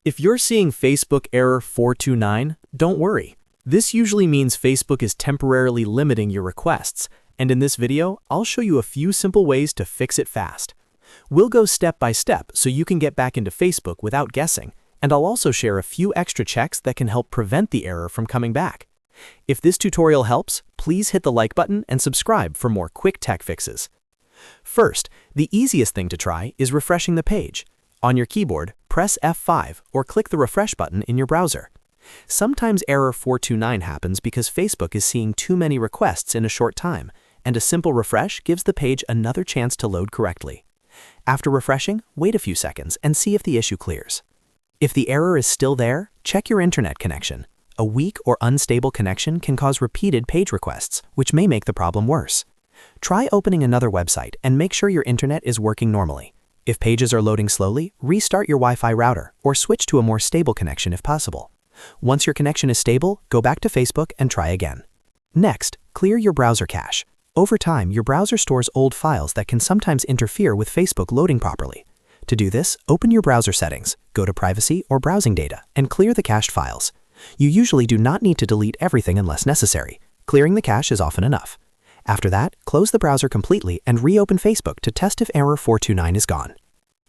If you're seeing Facebook error 429, don't worry. This usually means Facebook is temporarily limiting your requests, and in this video, I'll show you a few simple ways to fix it fast. We'll go step by step so you can get back into Facebook without guessing, and I'll also share a few extra checks that can help prevent the error from coming back. If this tutorial helps, please hit the like button and subscribe for more quick tech fixes. First, the easiest thing to try is refreshing the page. On your keyboard, press F5 or click the refresh button in your browser. Sometimes error 429 happens because Facebook is seeing too many requests in a short time, and a simple refresh gives the page another chance to load correctly. After refreshing, wait a few seconds and see if the issue clears. If the error is still there, check your internet connection. A weak or unstable connection can cause repeated page requests, which may make the problem worse. Try opening another website and make sure your internet is working normally. If pages are loading slowly, restart your Wi-Fi router or switch to a more stable connection if possible. Once your connection is stable, go back to Facebook and try again. Next, clear your browser cache. Over time, your browser stores old files that can sometimes interfere with Facebook loading properly. To do this, open your browser settings, go to Privacy or Browsing Data, and clear the cached files. You usually do not need to delete everything unless necessary. Clearing the cache is often enough. After that, close the browser completely and reopen Facebook to test if error 429 is gone.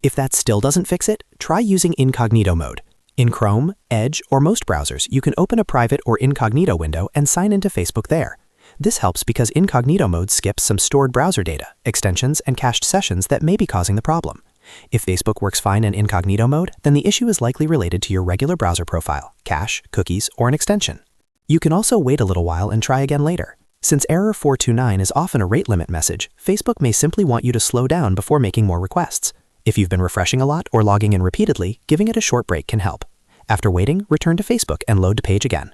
If that still doesn't fix it, try using incognito mode. In Chrome, Edge, or most browsers, you can open a private or incognito window and sign into Facebook there. This helps because incognito mode skips some stored browser data, extensions, and cached sessions that may be causing the problem. If Facebook works fine in incognito mode, then the issue is likely related to your regular browser profile, cache, cookies, or an extension. You can also wait a little while and try again later. Since error 429 is often a rate limit message, Facebook may simply want you to slow down before making more requests. If you've been refreshing a lot or logging in repeatedly, giving it a short break can help. After waiting, return to Facebook and load the page again.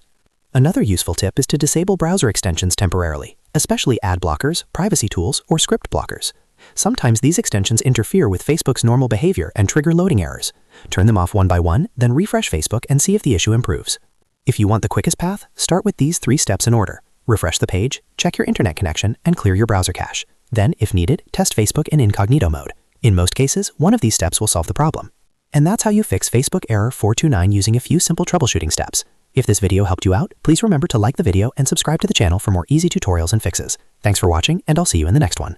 Another useful tip is to disable browser extensions temporarily, especially ad blockers, privacy tools, or script blockers. Sometimes these extensions interfere with Facebook's normal behavior and trigger loading errors. Turn them off one by one, then refresh Facebook and see if the issue improves. If you want the quickest path, start with these 3 steps in order. Refresh the page, check your internet connection, and clear your browser cache. Then, if needed, test Facebook in incognito mode. In most cases, one of these steps will solve the problem. And that's how you fix Facebook error 429 using a few simple troubleshooting steps. If this video helped you out, please remember to like the video and subscribe to the channel for more easy tutorials and fixes. Thanks for watching, and I'll see you in the next one.